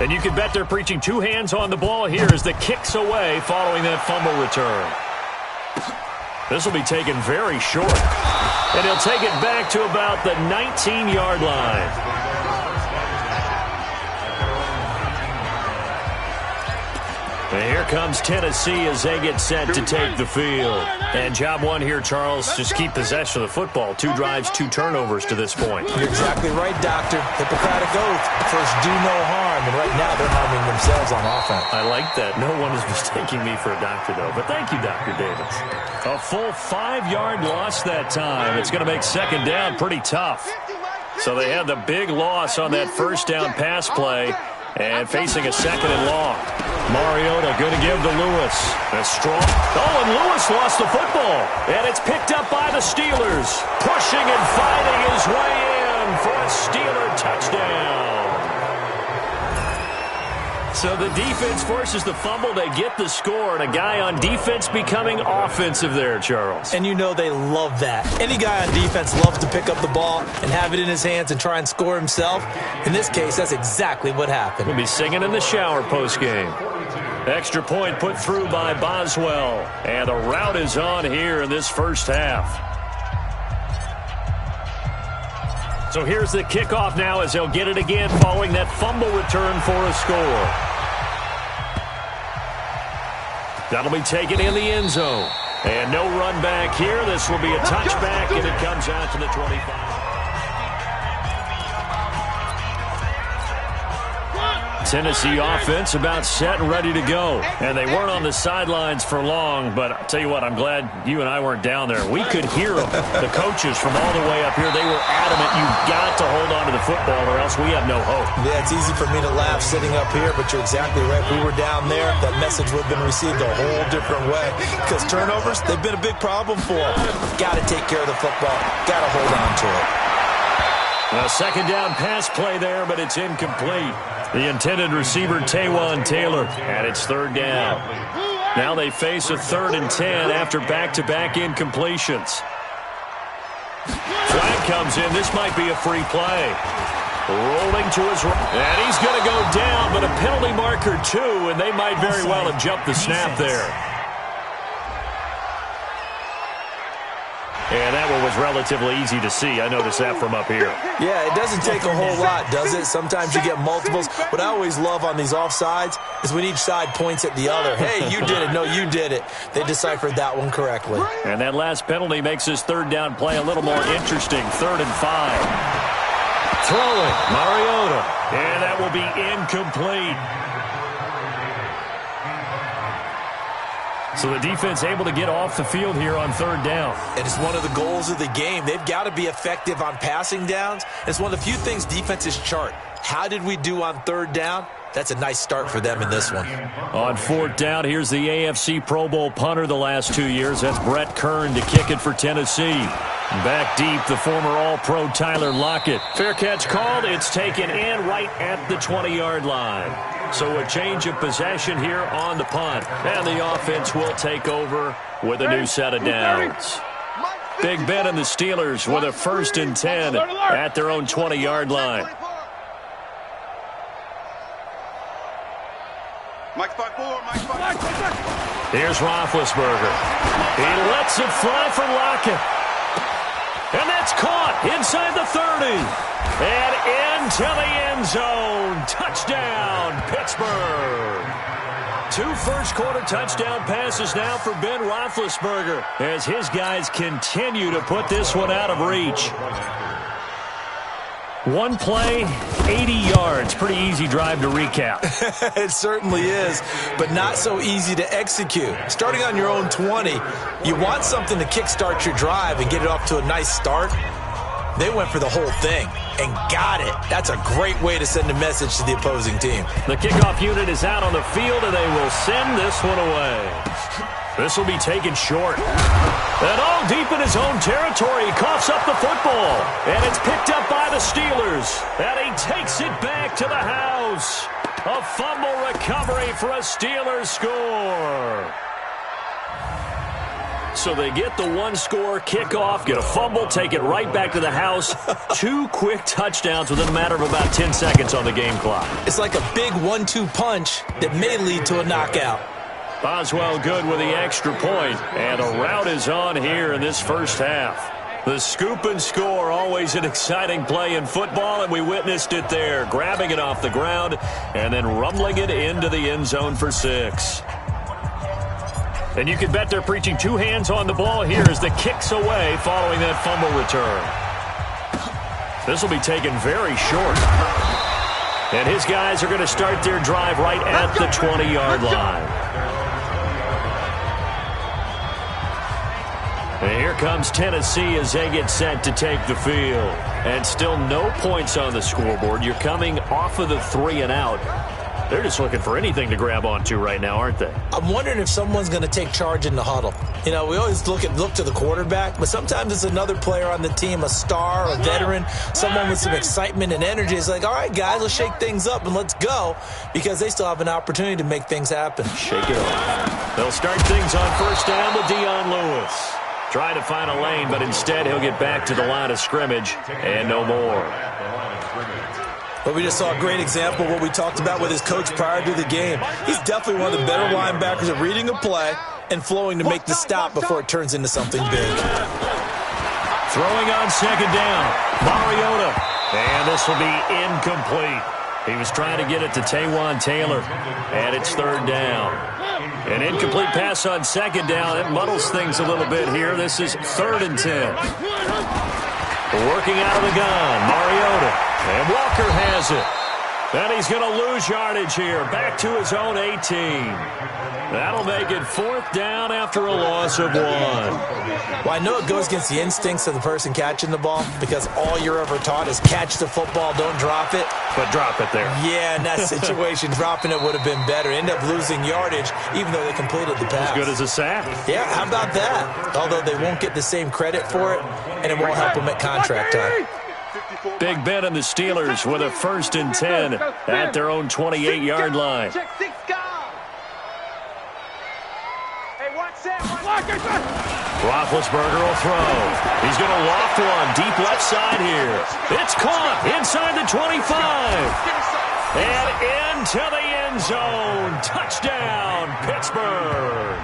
And you can bet they're preaching two hands on the ball here as the kick's away following that fumble return. This will be taken very short. And he'll take it back to about the 19-yard line. And here comes Tennessee as they get set to take the field. And job one here, Charles, just keep possession of the football. 2 drives, 2 turnovers to this point. You're exactly right, Doctor. Hippocratic oath. First, do no harm. And right now, they're harming themselves on offense. I like that. No one is mistaking me for a doctor, though. But thank you, Dr. Davis. A full 5-yard loss that time. It's going to make second down pretty tough. So they had the big loss on that first down pass play. And facing a second and long. Mariota going to give to Lewis. A strong. Oh, and Lewis lost the football. And it's picked up by the Steelers. Pushing and fighting his way in for a Steeler touchdown. So the defense forces the fumble. They get the score. And a guy on defense becoming offensive there, Charles. And you know they love that. Any guy on defense loves to pick up the ball and have it in his hands and try and score himself. In this case, that's exactly what happened. We'll be singing in the shower postgame. Extra point put through by Boswell. And the route is on here in this first half. So here's the kickoff now as they'll get it again following that fumble return for a score. That'll be taken in the end zone. And no run back here. This will be a touchback, and it comes out to the 25. Tennessee offense about set and ready to go. And they weren't on the sidelines for long, but I'll tell you what, I'm glad you and I weren't down there. We could hear them. The coaches from all the way up here, they were adamant, you've got to hold on to the football or else we have no hope. Yeah, it's easy for me to laugh sitting up here, but you're exactly right. If we were down there, that message would have been received a whole different way. Because turnovers, they've been a big problem for them. Got to take care of the football. Got to hold on to it. A second down pass play there, but it's incomplete. The intended receiver, Taywan Taylor, and it's third down. Now they face a 3rd and 10 after back-to-back incompletions. Flag comes in. This might be a free play. Rolling to his right. And he's going to go down, but a penalty marker too, and they might very well have jumped the snap there. And that one was relatively easy to see. I noticed that from up here. Yeah, it doesn't take a whole lot, does it? Sometimes you get multiples. What I always love on these offsides is when each side points at the other. Hey, you did it. No, you did it. They deciphered that one correctly. And that last penalty makes this third down play a little more interesting. 3rd and 5. Throwing, Mariota. And that will be incomplete. So the defense able to get off the field here on 3rd down. And it's one of the goals of the game. They've got to be effective on passing downs. It's one of the few things defenses chart. How did we do on 3rd down? That's a nice start for them in this one. On 4th down, here's the AFC Pro Bowl punter the last 2 years. That's Brett Kern to kick it for Tennessee. Back deep, the former All-Pro Tyler Lockett. Fair catch called. It's taken in right at the 20-yard line. So a change of possession here on the punt. And the offense will take over with a new set of downs. Big Ben and the Steelers with a 1st and 10 at their own 20-yard line. Here's Roethlisberger. He lets it fly for Lockett. And that's caught inside the 30. And into the end zone. Touchdown, Pittsburgh. 2 first-quarter touchdown passes now for Ben Roethlisberger as his guys continue to put this one out of reach. One play, 80 yards. Pretty easy drive to recap. It certainly is, but not so easy to execute. Starting on your own 20, you want something to kickstart your drive and get it off to a nice start. They went for the whole thing and got it. That's a great way to send a message to the opposing team. The kickoff unit is out on the field, and they will send this one away. This will be taken short. And all deep in his own territory, he coughs up the football. And it's picked up by the Steelers. And he takes it back to the house. A fumble recovery for a Steelers score. So they get the one-score kickoff, get a fumble, take it right back to the house. 2 quick touchdowns within a matter of about 10 seconds on the game clock. It's like a big 1-2 punch that may lead to a knockout. Boswell good with the extra point, and a rout is on here in this first half. The scoop and score, always an exciting play in football, and we witnessed it there, grabbing it off the ground and then rumbling it into the end zone for 6. And you can bet they're preaching 2 hands on the ball here as the kick's away following that fumble return. This will be taken very short. And his guys are going to start their drive right at the 20-yard line. And here comes Tennessee as they get set to take the field. And still no points on the scoreboard. You're coming off of the 3 and out. They're just looking for anything to grab onto right now, aren't they? I'm wondering if someone's going to take charge in the huddle. You know, we always look to the quarterback, but sometimes it's another player on the team, a star, a veteran, someone with some excitement and energy. It's like, all right, guys, let's shake things up and let's go, because they still have an opportunity to make things happen. Shake it off. They'll start things on first down with Dion Lewis. Try to find a lane, but instead he'll get back to the line of scrimmage and no more. But we just saw a great example of what we talked about with his coach prior to the game. He's definitely one of the better linebackers at reading a play and flowing to make the stop before it turns into something big. Throwing on second down, Mariota. And this will be incomplete. He was trying to get it to Taywan Taylor, and it's 3rd down. An incomplete pass on second down. It muddles things a little bit here. This is 3rd and 10. Working out of the gun, Mariota. And Walker has it. And he's going to lose yardage here. Back to his own 18. That'll make it 4th down after a loss of 1. Well, I know it goes against the instincts of the person catching the ball, because all you're ever taught is catch the football, don't drop it. But drop it there. Yeah, in that situation, dropping it would have been better. End up losing yardage, even though they completed the pass. As good as a sack. Yeah, how about that? Although they won't get the same credit for it, and it won't help them at contract time. Big Ben and the Steelers with a 1st and 10 at their own 28-yard line. Roethlisberger will throw. He's going to loft one deep left side here. It's caught inside the 25. And into the end zone. Touchdown, Pittsburgh.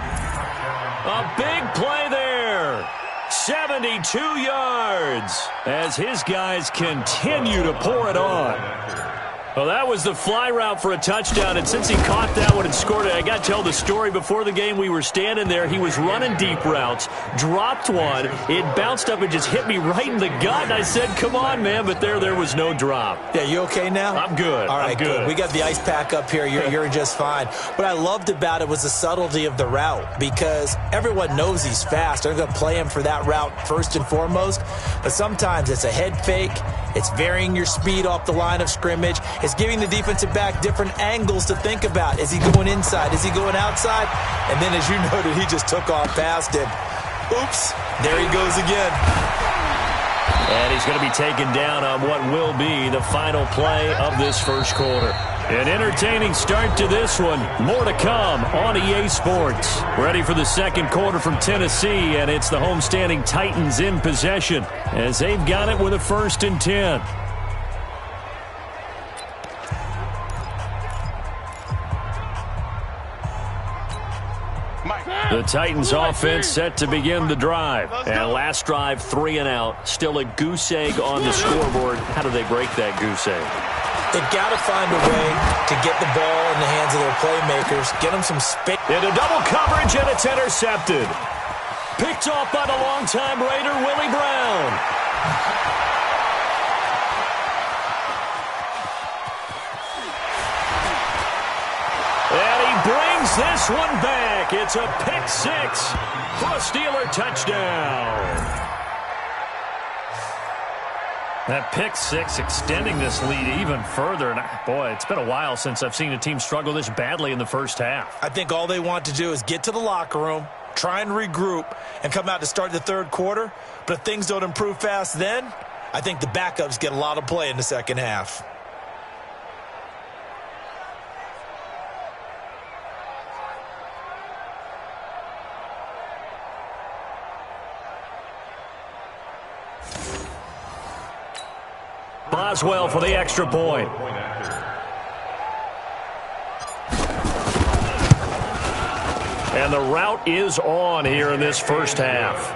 A big play there. 72 yards as his guys continue to pour it on. Well, that was the fly route for a touchdown, and since he caught that one and scored it, I got to tell the story. Before the game, we were standing there. He was running deep routes, dropped one. It bounced up and just hit me right in the gut, and I said, come on, man, but there was no drop. Yeah, you okay now? I'm good. All right, good. We got the ice pack up here. You're just fine. What I loved about it was the subtlety of the route, because everyone knows he's fast. They're going to play him for that route first and foremost, but sometimes it's a head fake. It's varying your speed off the line of scrimmage. It's giving the defensive back different angles to think about. Is he going inside? Is he going outside? And then, as you noted, he just took off past him. Oops, there he goes again. And he's going to be taken down on what will be the final play of this first quarter. An entertaining start to this one. More to come on EA Sports. Ready for the second quarter from Tennessee, and it's the homestanding Titans in possession as they've got it with a 1st and 10. The Titans offense set to begin the drive. And last drive, 3 and out. Still a goose egg on the scoreboard. How do they break that goose egg? They've got to find a way to get the ball in the hands of their playmakers, get them some space. Into double coverage, and it's intercepted. Picked off by the longtime Raider, Willie Brown. And he brings this one back. It's a pick 6 for a Steeler touchdown. That pick 6 extending this lead even further. And boy, it's been a while since I've seen a team struggle this badly in the first half. I think all they want to do is get to the locker room, try and regroup, and come out to start the third quarter. But if things don't improve fast then, I think the backups get a lot of play in the second half. Boswell for the extra point. And the route is on here in this first half.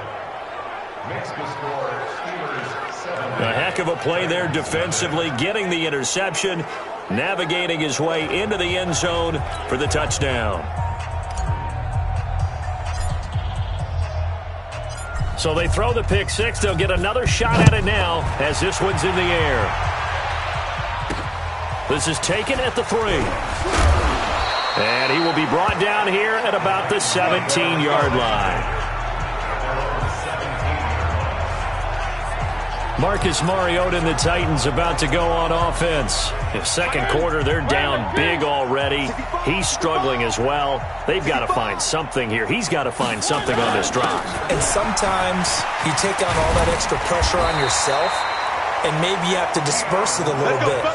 A heck of a play there defensively, getting the interception, navigating his way into the end zone for the touchdown. So they throw the pick six. They'll get another shot at it now as this one's in the air. This is taken at the 3. And he will be brought down here at about the 17-yard line. Marcus Mariota and the Titans about to go on offense. In second quarter, they're down big already. He's struggling as well. They've got to find something here. He's got to find something on this drive. And sometimes you take on all that extra pressure on yourself, and maybe you have to disperse it a little bit.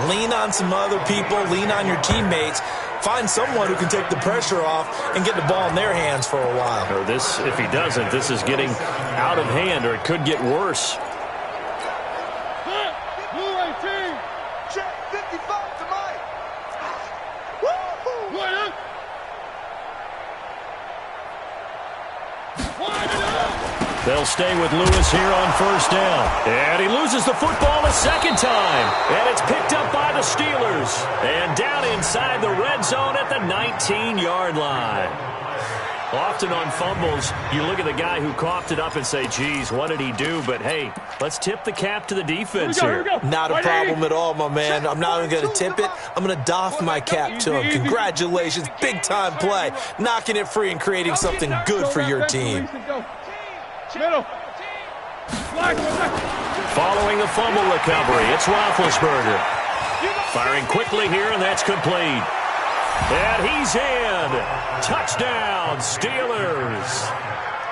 Lean on some other people. Lean on your teammates. Find someone who can take the pressure off and get the ball in their hands for a while. Or this, if he doesn't, this is getting out of hand, or it could get worse. They'll stay with Lewis here on first down. And he loses the football a second time. And it's picked up by the Steelers. And down inside the red zone at the 19-yard line. Often on fumbles, you look at the guy who coughed it up and say, geez, what did he do? But, hey, let's tip the cap to the defense here. Not a problem at all, my man. I'm not even going to tip it. I'm going to doff my cap to him. Congratulations. Big-time play. Knocking it free and creating something good for your team. Following the fumble recovery, it's Roethlisberger. Firing quickly here, and that's complete. And he's in. Touchdown, Steelers.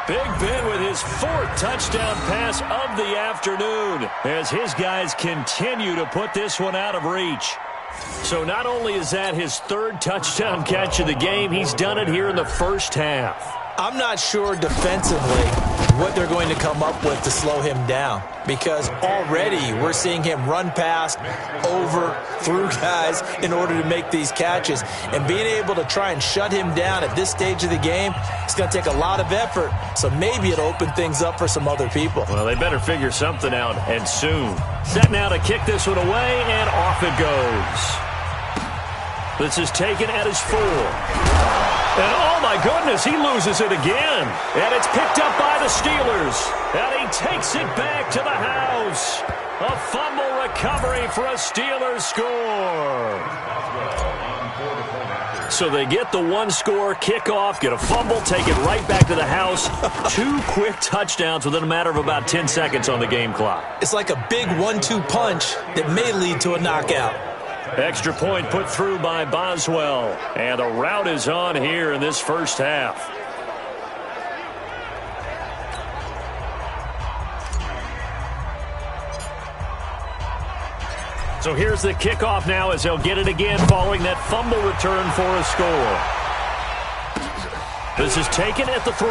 Big Ben with his 4th touchdown pass of the afternoon as his guys continue to put this one out of reach. So not only is that his 3rd touchdown catch of the game, he's done it here in the first half. I'm not sure defensively what they're going to come up with to slow him down, because already we're seeing him run past, over, through guys in order to make these catches. And being able to try and shut him down at this stage of the game, it's going to take a lot of effort. So maybe it'll open things up for some other people. Well, they better figure something out, and soon. Set now to kick this one away, and off it goes. This is taken at his 4. And, oh, my goodness, he loses it again. And it's picked up by the Steelers. And he takes it back to the house. A fumble recovery for a Steelers score. So they get the 1-score kickoff, get a fumble, take it right back to the house. 2 quick touchdowns within a matter of about 10 seconds on the game clock. It's like a big 1-2 punch that may lead to a knockout. Extra point put through by Boswell. And the route is on here in this first half. So here's the kickoff now as they'll get it again following that fumble return for a score. This is taken at the 3.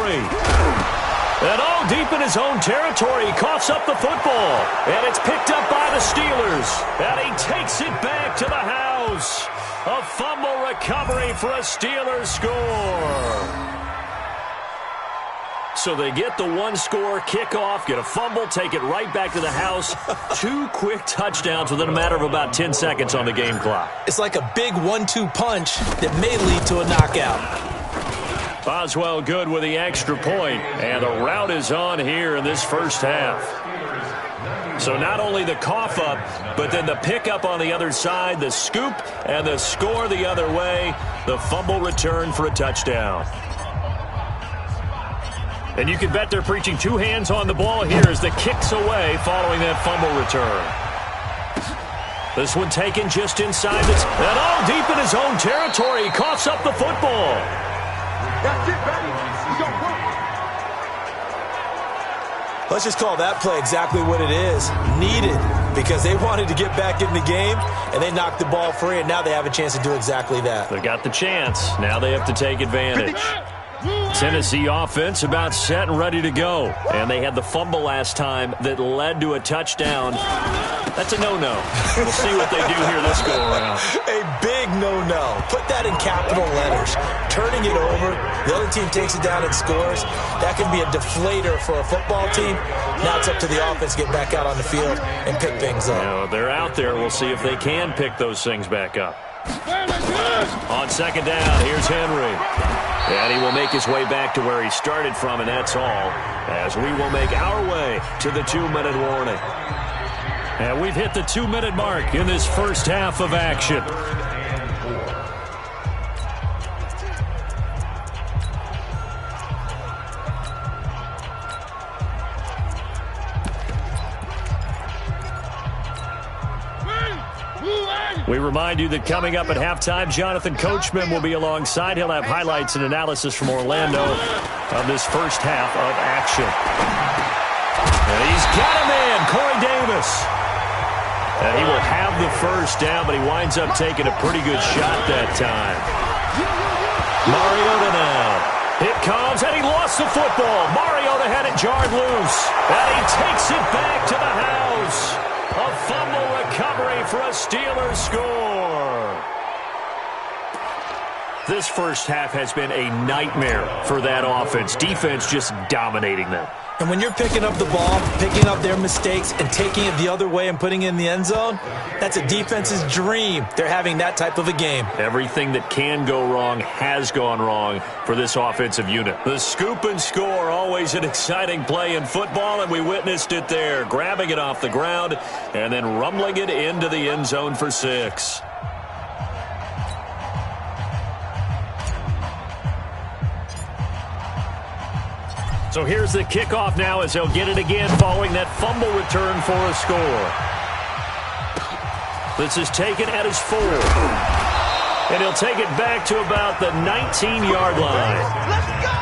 And all deep in his own territory, he coughs up the football. And it's picked up by the Steelers. And he takes it back to the house. A fumble recovery for a Steelers score. So they get the 1-score kickoff, get a fumble, take it right back to the house. 2 quick touchdowns within a matter of about 10 seconds on the game clock. It's like a big 1-2 punch that may lead to a knockout. Boswell good with the extra point, and the route is on here in this first half. So not only the cough up, but then the pickup on the other side, the scoop, and the score the other way, the fumble return for a touchdown. And you can bet they're preaching 2 hands on the ball here as the kick's away following that fumble return. This one taken just inside this, and all deep in his own territory, he coughs up the football. That's it, buddy. Let's just call that play exactly what it is. Needed, because they wanted to get back in the game, and they knocked the ball free, and now they have a chance to do exactly that. They got the chance. Now they have to take advantage. Tennessee offense about set and ready to go. And they had the fumble last time that led to a touchdown. That's a no-no. We'll see what they do here this go-around. A big no-no. Put that in capital letters. Turning it over, the other team takes it down and scores. That can be a deflator for a football team. Now it's up to the offense to get back out on the field and pick things up. You know, they're out there. We'll see if they can pick those things back up. On second down, here's Henry. And he will make his way back to where he started from, and that's all, as we will make our way to the 2-minute warning. And we've hit the 2-minute mark in this first half of action. We remind you that coming up at halftime, Jonathan Coachman will be alongside. He'll have highlights and analysis from Orlando of this first half of action. And he's got him in, Corey Davis. And he will have the first down, but he winds up taking a pretty good shot that time. Mariota now. It comes, and he lost the football. Mariota had it jarred loose, and he takes it back to the house. A fumble recovery for a Steelers score. This first half has been a nightmare for that offense. Defense just dominating them. And when you're picking up the ball, picking up their mistakes, and taking it the other way and putting it in the end zone, that's a defense's dream. They're having that type of a game. Everything that can go wrong has gone wrong for this offensive unit. The scoop and score, always an exciting play in football, and we witnessed it there. Grabbing it off the ground and then rumbling it into the end zone for 6. So here's the kickoff now as they'll get it again following that fumble return for a score. This is taken at his 4. And he'll take it back to about the 19-yard line. Let's go!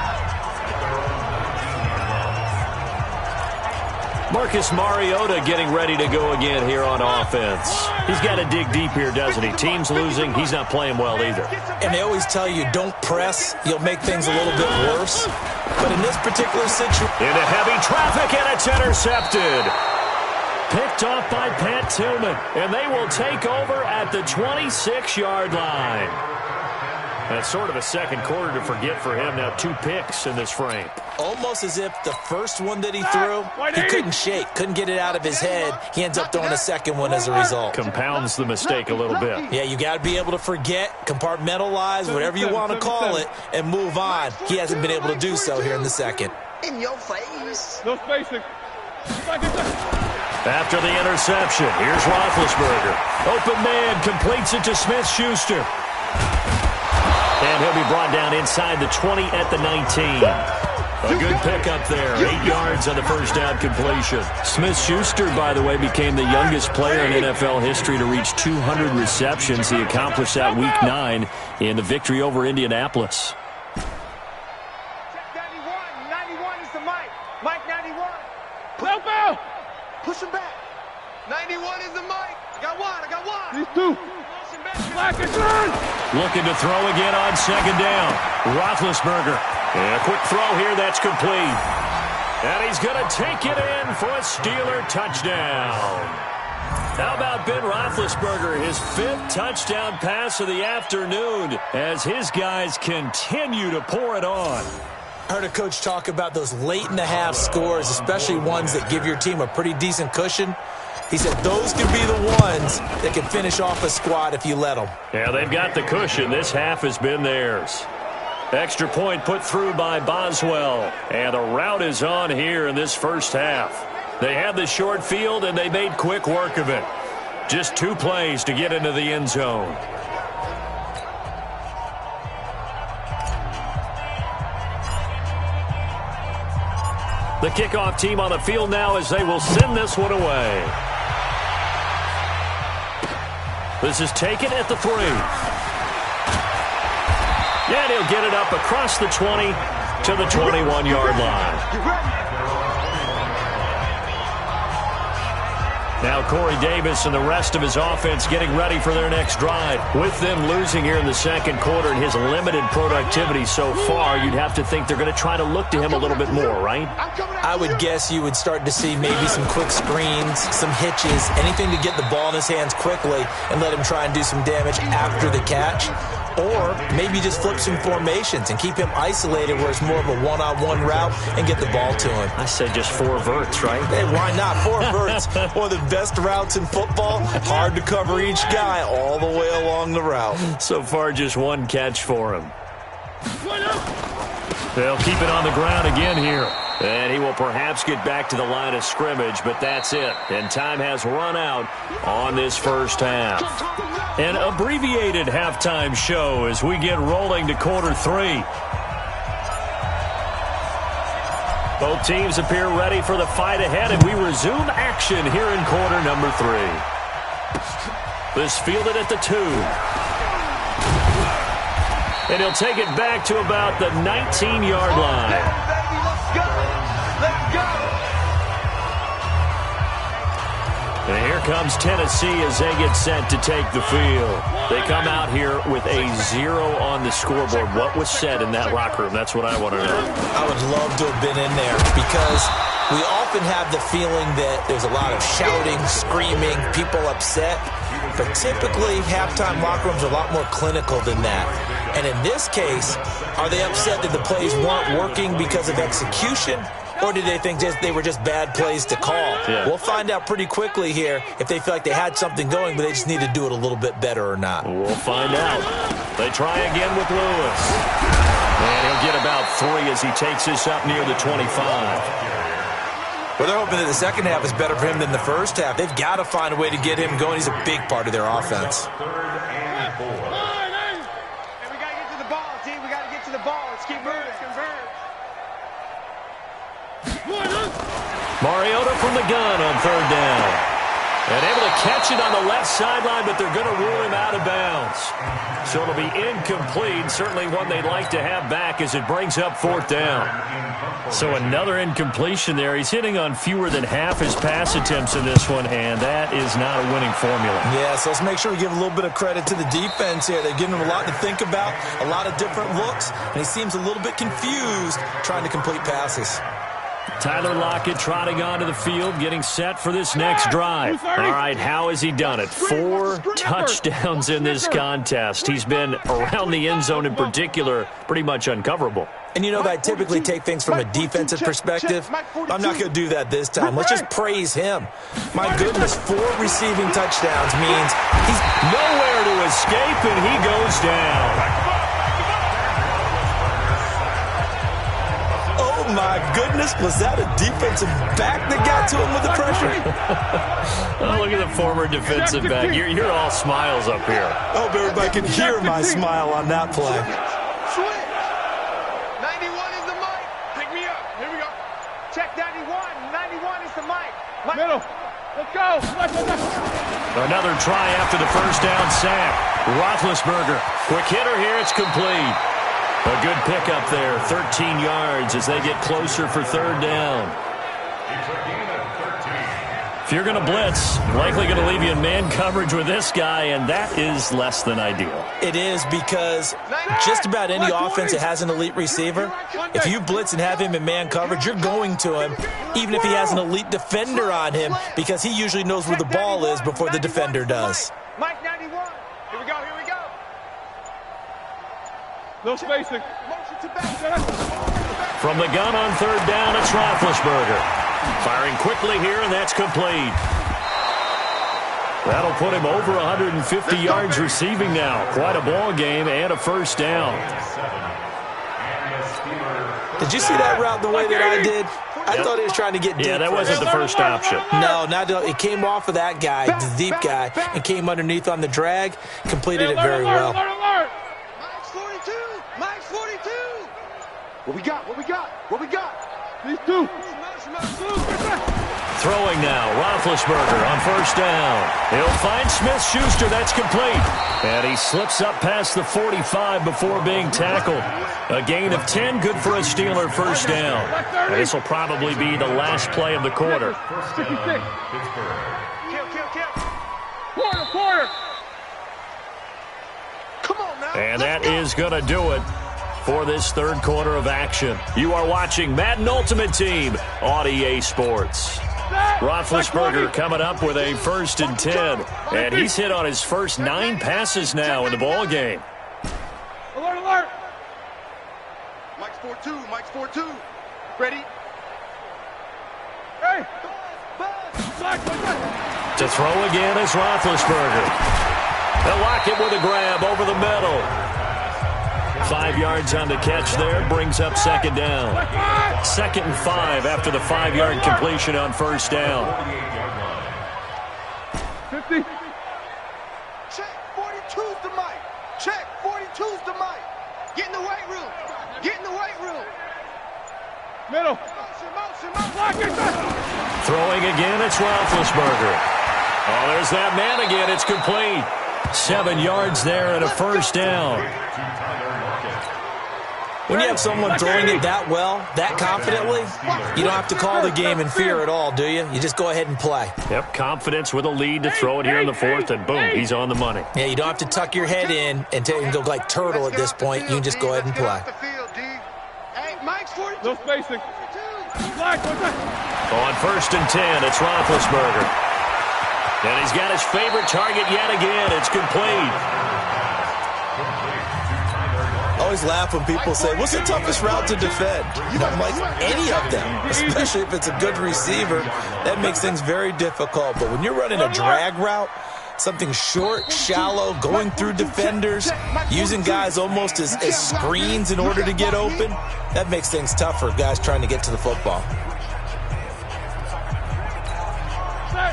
Marcus Mariota getting ready to go again here on offense. He's got to dig deep here, doesn't he? Team's losing. He's not playing well either. And they always tell you, don't press. You'll make things a little bit worse. But in this particular situation... Into heavy traffic, and it's intercepted. Picked off by Pat Tillman. And they will take over at the 26-yard line. That's sort of a second quarter to forget for him. Now 2 picks in this frame. Almost as if the first one that he threw, he couldn't shake, couldn't get it out of his head. He ends up throwing a second one as a result. Compounds the mistake a little bit. Yeah, you got to be able to forget, compartmentalize, whatever you want to call it, and move on. He hasn't been able to do so here in the second. In your face. No spacing. After the interception, here's Roethlisberger. Open man, completes it to Smith-Schuster. And he'll be brought down inside the 20 at the 19. A good pickup there. 8 yards on the first down completion. Smith-Schuster, by the way, became the youngest player in NFL history to reach 200 receptions. He accomplished that Week 9 in the victory over Indianapolis. Check 91. 91 is the Mike. Mike 91. Help out! Push him back. 91 is the Mike. I got one. These 2. Black and turn. Looking to throw again on second down. Roethlisberger. And a quick throw here, that's complete. And he's going to take it in for a Steeler touchdown. How about Ben Roethlisberger, his 5th touchdown pass of the afternoon as his guys continue to pour it on. I heard a coach talk about those late-in-the-half scores, especially ones that give your team a pretty decent cushion. He said those can be the ones that can finish off a squad if you let them. Yeah, they've got the cushion. This half has been theirs. Extra point put through by Boswell. And the route is on here in this first half. They had the short field, and they made quick work of it. Just 2 plays to get into the end zone. The kickoff team on the field now as they will send this one away. This is taken at the 3. And he'll get it up across the 20 to the 21-yard line. Now Corey Davis and the rest of his offense getting ready for their next drive. With them losing here in the second quarter and his limited productivity so far, you'd have to think they're going to try to look to him a little bit more, right? I would guess you would start to see maybe some quick screens, some hitches, anything to get the ball in his hands quickly and let him try and do some damage after the catch. Or maybe just flip some formations and keep him isolated where it's more of a one-on-one route and get the ball to him. I said just 4 verts, right? Hey, why not? 4 verts, one of the best routes in football. Hard to cover each guy all the way along the route. So far, just 1 catch for him. They'll keep it on the ground again here. And he will perhaps get back to the line of scrimmage, but that's it. And time has run out on this first half. An abbreviated halftime show as we get rolling to quarter 3. Both teams appear ready for the fight ahead, and we resume action here in quarter number 3. This fielded at the 2. And he'll take it back to about the 19-yard line. And here comes Tennessee as they get set to take the field. They come out here with a 0 on the scoreboard. What was said in that locker room? That's what I want to know. I would love to have been in there because we often have the feeling that there's a lot of shouting, screaming, people upset. But typically, halftime locker rooms are a lot more clinical than that. And in this case, are they upset that the plays weren't working because of execution? Or did they think they were just bad plays to call? Yeah. We'll find out pretty quickly here if they feel like they had something going, but they just need to do it a little bit better or not. We'll find out. They try again with Lewis. And he'll get about 3 as he takes this up near the 25. Well, they're hoping that the second half is better for him than the first half. They've got to find a way to get him going. He's a big part of their offense. Hey, we got to get to the ball, team. We got to get to the ball. Let's keep moving. Mariota from the gun on 3rd down. And able to catch it on the left sideline, but they're going to rule him out of bounds. So it'll be incomplete. Certainly one they'd like to have back as it brings up 4th down. So another incompletion there. He's hitting on fewer than half his pass attempts in this one, and that is not a winning formula. Yeah, so let's make sure we give a little bit of credit to the defense here. They've given him a lot to think about, a lot of different looks, and he seems a little bit confused trying to complete passes. Tyler Lockett trotting onto the field, getting set for this next drive. All right, how has he done it? 4 touchdowns in this contest. He's been around the end zone in particular, pretty much uncoverable. And you know that I typically take things from a defensive perspective. I'm not going to do that this time. Let's just praise him. My goodness, 4 receiving touchdowns means he's nowhere to escape, and he goes down. Oh, my goodness. Was that a defensive back that got to him with the pressure? Oh, look at the former defensive back. You're all smiles up here. I hope everybody can hear my smile on that play. Switch. 91 is the mic. Pick me up. Here we go. Check 91. 91 is the mic. Middle. Let's go. Another try after the first down sack. Roethlisberger. Quick hitter here. It's complete. A good pickup there, 13 yards as they get closer for 3rd down. If you're going to blitz, likely going to leave you in man coverage with this guy, and that is less than ideal. It is because just about any offense that has an elite receiver, if you blitz and have him in man coverage, you're going to him, even if he has an elite defender on him, because he usually knows where the ball is before the defender does. Mike 91. Here we go. No spacing. From the gun on 3rd down, it's Roethlisberger. Firing quickly here, and that's complete. That'll put him over 150 yards receiving now. Quite a ball game and a first down. Did you see that route the way that I did? I thought he was trying to get deep. Yeah, that wasn't the first option. No, it came off of that guy, the deep guy, and came underneath on the drag. Completed it very well. Mike's 42. Mike's 42. What we got? These 2. Throwing now, Roethlisberger on 1st down. He'll find Smith-Schuster. That's complete. And he slips up past the 45 before being tackled. A gain of 10, good for a Steeler first down. And this will probably be the last play of the quarter. 66. And that is going to do it for this third quarter of action. You are watching Madden Ultimate Team on EA Sports. Roethlisberger coming up with a 1st and 10. And he's hit on his first 9 passes now in the ball game. Alert, alert. Mike's 4-2. Mike's 4-2. Ready? Hey. To throw again is Roethlisberger. They'll lock it with a grab over the middle. 5 yards on the catch there, brings up 2nd down. 2nd and 5 after the 5-yard completion on 1st down. 50. Check. 42's the Mike. Check. 42's the Mike. Get in the weight room. Get in the weight room. Middle. Throwing again, it's Roethlisberger. Oh, there's that man again. It's complete. 7 yards there and a 1st down. When you have someone throwing it that well, that confidently, you don't have to call the game in fear at all, do you? You just go ahead and play. Yep, confidence with a lead to throw it here in the 4th, and boom, he's on the money. Yeah, you don't have to tuck your head in and go like turtle at this point. You can just go ahead and play. Hey, Mike's 42. No spacing. On 1st and 10, it's Roethlisberger. And he's got his favorite target yet again. It's complete. I always laugh when people say, what's the toughest route to defend? And I'm like, any of them, especially if it's a good receiver. That makes things very difficult. But when you're running a drag route, something short, shallow, going through defenders, using guys almost as screens in order to get open, that makes things tough for guys trying to get to the football.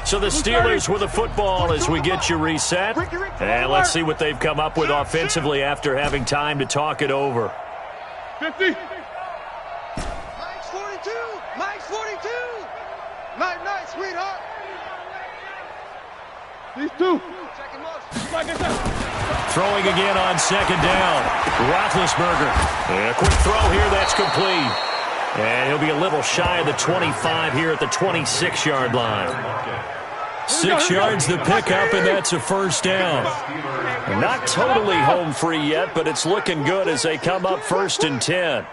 So the Steelers with the football as we get you reset. And let's see what they've come up with offensively after having time to talk it over. 50. Mike's 42. Mike's 42. Night, night, sweetheart. These 2. Second motion. Throwing again on 2nd down. Roethlisberger. And a quick throw here that's complete. And he'll be a little shy of the 25 here at the 26-yard line. 6 yards the pickup, and that's a 1st down. Not totally home free yet, but it's looking good as they come up 1st and 10.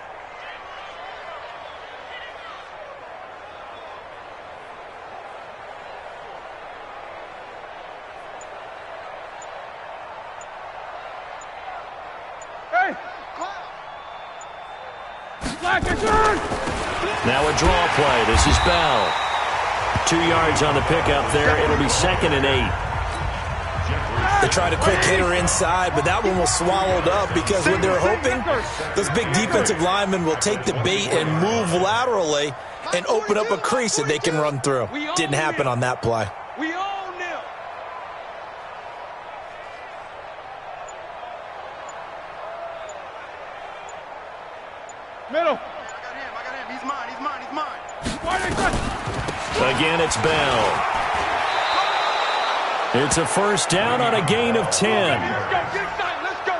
Now a draw play. This is Bell. 2 yards on the pickup there. It'll be 2nd and 8. They tried a quick hitter inside, but that one was swallowed up because what they're hoping, those big defensive linemen will take the bait and move laterally and open up a crease that they can run through. Didn't happen on that play. We own them. Middle. I got him. He's mine. Again, it's Bell. It's a 1st down on a gain of 10. Let's go.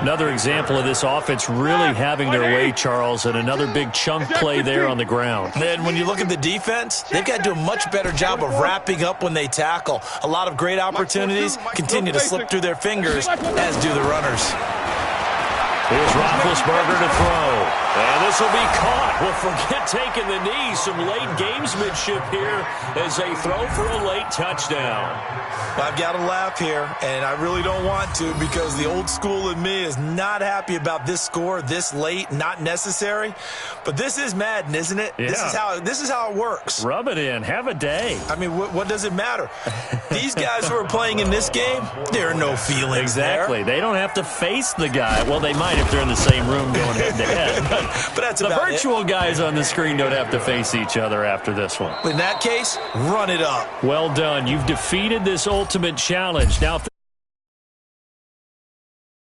Another example of this offense really having their way, Charles, and another big chunk play there on the ground. And when you look at the defense, they've got to do a much better job of wrapping up when they tackle. A lot of great opportunities continue to slip through their fingers, as do the runners. Here's Roethlisberger to throw. And this will be caught. Well, forget taking the knee. Some late gamesmanship here as they throw for a late touchdown. I've got to laugh here, and I really don't want to because the old school in me is not happy about this score this late, not necessary. But this is Madden, isn't it? Yeah. This is how it works. Rub it in. Have a day. I mean, what does it matter? These guys who are playing in this game, there are no feelings Exactly. there. They don't have to face the guy. Well, they might if they're in the same room going head-to-head. But that's the about virtual guys on the screen don't have to face each other after this one. In that case, run it up. Well done. You've defeated this ultimate challenge. Now, if